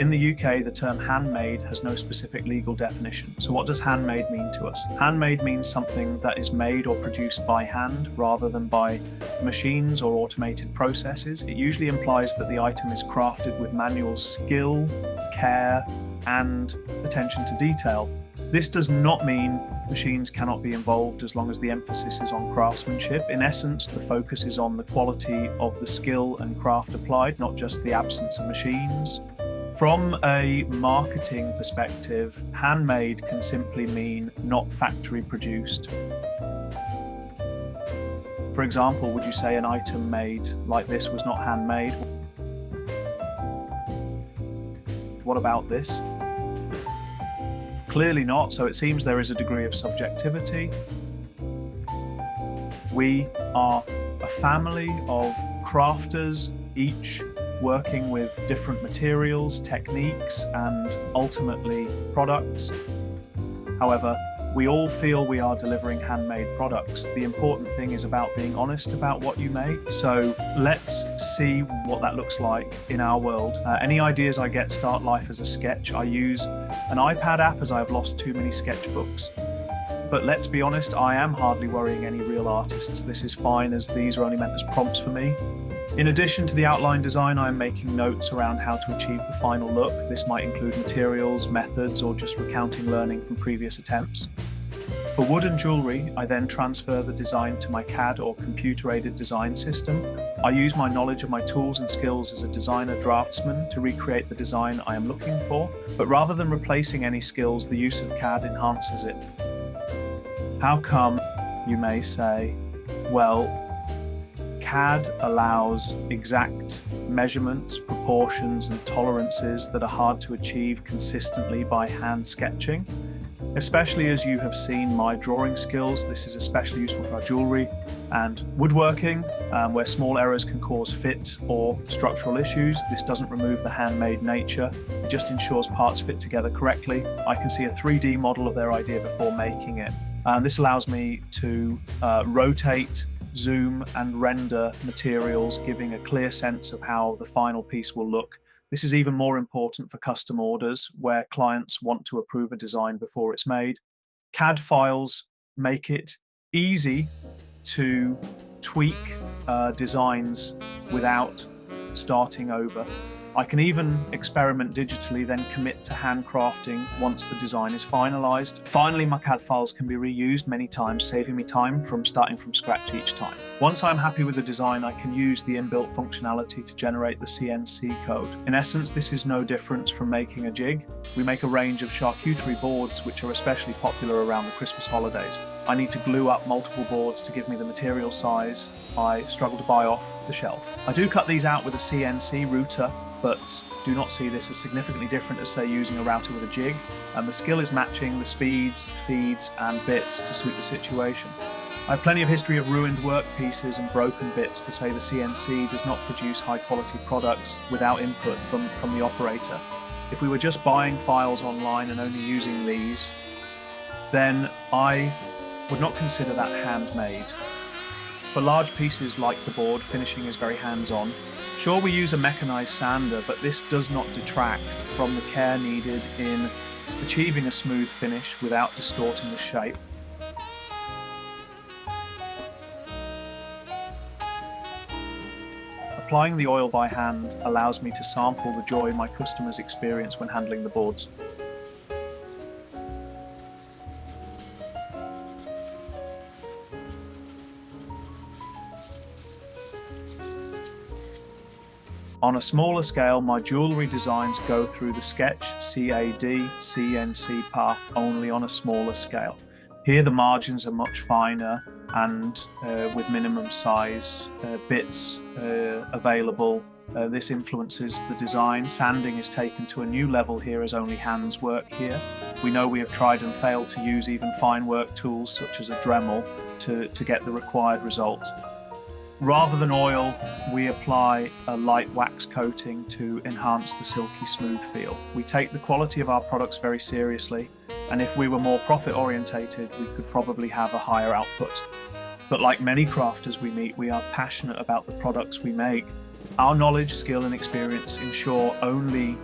In the UK, the term handmade has no specific legal definition. So what does handmade mean to us? Handmade means something that is made or produced by hand rather than by machines or automated processes. It usually implies that the item is crafted with manual skill, care, and attention to detail. This does not mean machines cannot be involved as long as the emphasis is on craftsmanship. In essence, the focus is on the quality of the skill and craft applied, not just the absence of machines. From a marketing perspective, handmade can simply mean not factory produced. For example, would you say an item made like this was not handmade? What about this? Clearly not, so it seems there is a degree of subjectivity. We are a family of crafters, each working with different materials, techniques, and ultimately products. However, we all feel we are delivering handmade products. The important thing is about being honest about what you make. So let's see what that looks like in our world. Any ideas I get start life as a sketch. I use an iPad app as I've lost too many sketchbooks. But let's be honest, I am hardly worrying any real artists. This is fine, as these are only meant as prompts for me. In addition to the outline design, I am making notes around how to achieve the final look. This might include materials, methods, or just recounting learning from previous attempts. For wood and jewellery, I then transfer the design to my CAD or computer-aided design system. I use my knowledge of my tools and skills as a designer draftsman to recreate the design I am looking for, but rather than replacing any skills, the use of CAD enhances it. How come, you may say? Well, CAD allows exact measurements, proportions, and tolerances that are hard to achieve consistently by hand sketching. Especially as you have seen my drawing skills, this is especially useful for our jewellery and woodworking, where small errors can cause fit or structural issues. This doesn't remove the handmade nature, it just ensures parts fit together correctly. I can see a 3D model of their idea before making it. And this allows me to rotate, zoom, and render materials, giving a clear sense of how the final piece will look. This is even more important for custom orders, where clients want to approve a design before it's made. CAD files make it easy to tweak designs without starting over. I can even experiment digitally, then commit to handcrafting once the design is finalized. Finally, my CAD files can be reused many times, saving me time from starting from scratch each time. Once I'm happy with the design, I can use the inbuilt functionality to generate the CNC code. In essence, this is no different from making a jig. We make a range of charcuterie boards, which are especially popular around the Christmas holidays. I need to glue up multiple boards to give me the material size I struggle to buy off the shelf. I do cut these out with a CNC router, but do not see this as significantly different as, say, using a router with a jig, and the skill is matching the speeds, feeds, and bits to suit the situation. I have plenty of history of ruined work pieces and broken bits to say the CNC does not produce high-quality products without input from the operator. If we were just buying files online and only using these, then I would not consider that handmade. For large pieces like the board, finishing is very hands-on. Sure, we use a mechanized sander, but this does not detract from the care needed in achieving a smooth finish without distorting the shape. Applying the oil by hand allows me to sample the joy my customers experience when handling the boards. On a smaller scale, my jewellery designs go through the sketch, CAD, CNC path only on a smaller scale. Here the margins are much finer and with minimum size bits available. This influences the design. Sanding is taken to a new level here as only hands work here. We know we have tried and failed to use even fine work tools such as a Dremel to get the required result. Rather than oil, we apply a light wax coating to enhance the silky smooth feel. We take the quality of our products very seriously, and if we were more profit orientated, we could probably have a higher output. But like many crafters we meet, we are passionate about the products we make. Our knowledge, skill and experience ensure only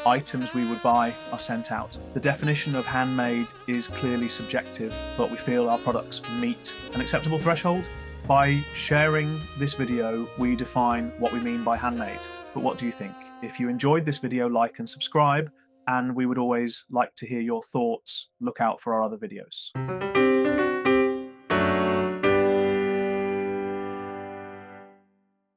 items we would buy are sent out. The definition of handmade is clearly subjective, but we feel our products meet an acceptable threshold. By sharing this video, we define what we mean by handmade. But what do you think? If you enjoyed this video, like and subscribe, and we would always like to hear your thoughts. Look out for our other videos.